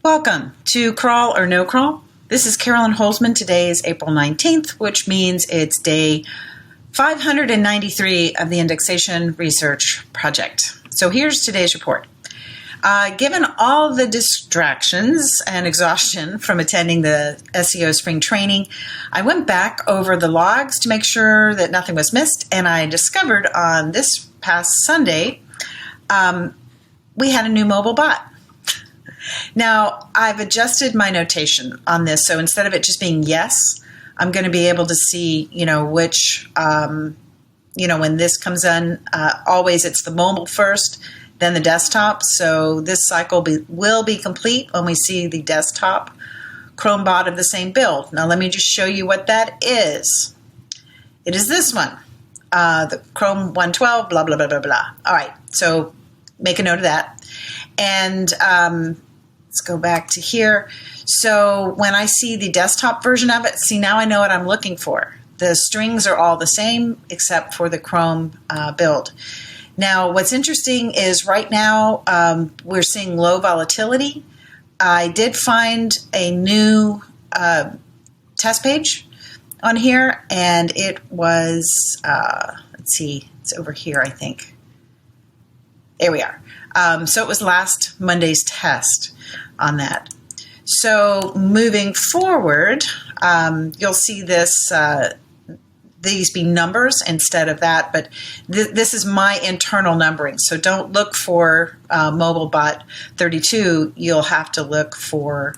Welcome to Crawl or No Crawl. This is Carolyn Holzman. Today is April 19th, which means it's day 593 of the indexation research project. So here's today's report. Given all the distractions and exhaustion from attending the SEO Spring training, I went back over the logs to make sure that nothing was missed, and I discovered on this past Sunday we had a new mobile bot. Now, I've adjusted my notation on this, so instead of it just being yes, I'm going to be able to see, which, when this comes in, always it's the mobile first, then the desktop. So this cycle will be complete when we see the desktop Chrome bot of the same build. Now, let me just show you what that is. It is this one, the Chrome 112, blah, blah, blah, blah, blah. All right, so make a note of that. And let's go back to here. So when I see the desktop version of it, see, now I know what I'm looking for. The strings are all the same except for the Chrome build. Now, what's interesting is right now we're seeing low volatility. I did find a new test page on here, and it was, let's see, it's over here, I think. There we are. So it was last Monday's test on that. So moving forward, you'll see this these be numbers instead of that, but this is my internal numbering. So don't look for MobileBot 32. You'll have to look for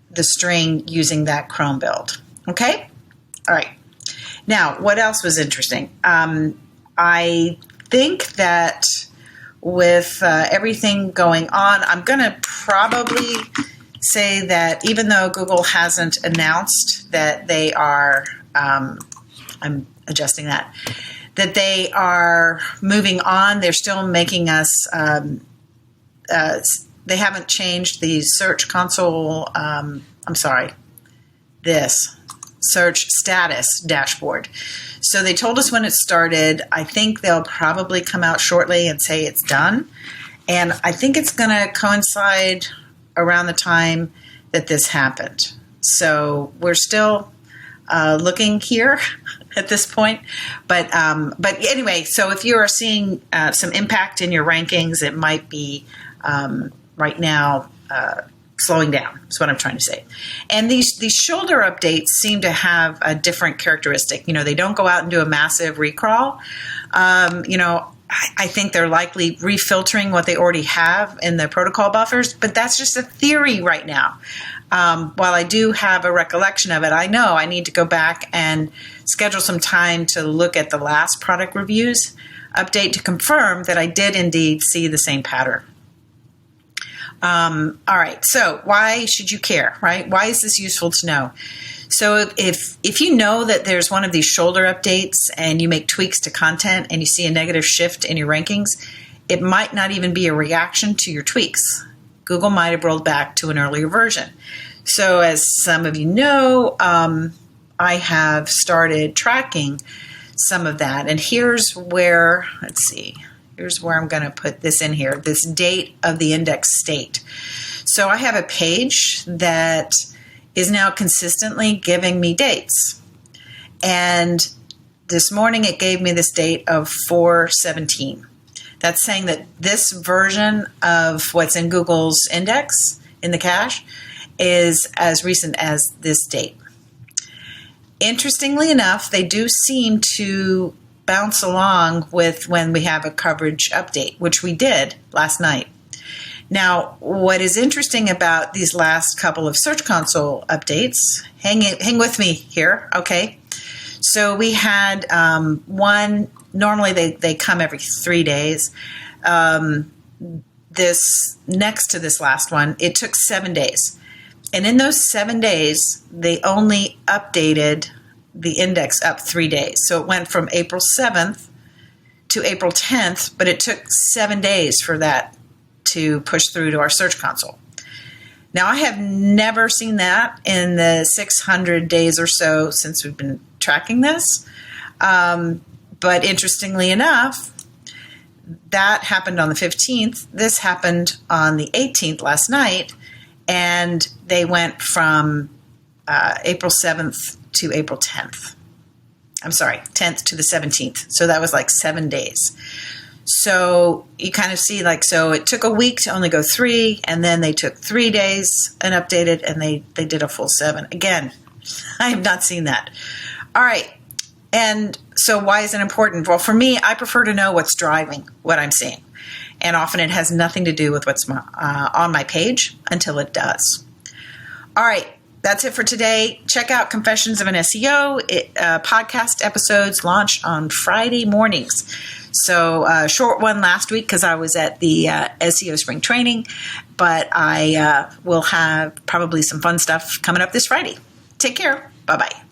the string using that Chrome build. Okay? All right. Now, what else was interesting? I think that with everything going on, I'm going to probably say that even though Google hasn't announced that they are, I'm adjusting that they are moving on, they're still making us, they haven't changed the search console, this search status dashboard. So they told us when it started. I think they'll probably come out shortly and say it's done. And I think it's going to coincide around the time that this happened. So we're still looking here at this point. But anyway, so if you are seeing some impact in your rankings, it might be right now slowing down, is what I'm trying to say. And these shoulder updates seem to have a different characteristic. They don't go out and do a massive recrawl. I think they're likely refiltering what they already have in the protocol buffers, but that's just a theory right now. While I do have a recollection of it, I know I need to go back and schedule some time to look at the last product reviews update to confirm that I did indeed see the same pattern. All right, so why should you care, right? Why is this useful to know? So if you know that there's one of these shoulder updates and you make tweaks to content and you see a negative shift in your rankings, it might not even be a reaction to your tweaks. Google might have rolled back to an earlier version. So as some of you know, I have started tracking some of that. And here's where, here's where I'm going to put this in here, this date of the index state. So I have a page that is now consistently giving me dates. And this morning it gave me this date of 4/17. That's saying that this version of what's in Google's index in the cache is as recent as this date. Interestingly enough, they do seem to bounce along with when we have a coverage update, which we did last night. Now, what is interesting about these last couple of Search Console updates, hang with me here, okay? So we had one, normally they come every 3 days. This next to this last one, it took 7 days. And in those 7 days, they only updated the index up 3 days. So it went from April 7th to April 10th, but it took 7 days for that to push through to our Search Console. Now, I have never seen that in the 600 days or so since we've been tracking this. But interestingly enough, that happened on the 15th. This happened on the 18th last night. and they went from April 7th to April 10th. I'm sorry, 10th to the 17th. So that was like 7 days. So you kind of see so it took a week to only go 3, and then they took 3 days and updated, and they did a full 7. Again, I have not seen that. All right. And so why is it important? Well, for me, I prefer to know what's driving what I'm seeing. And often it has nothing to do with what's on my page until it does. All right. That's it for today. Check out Confessions of an SEO. Podcast episodes launch on Friday mornings. So short one last week because I was at the SEO Spring training, but I will have probably some fun stuff coming up this Friday. Take care. Bye-bye.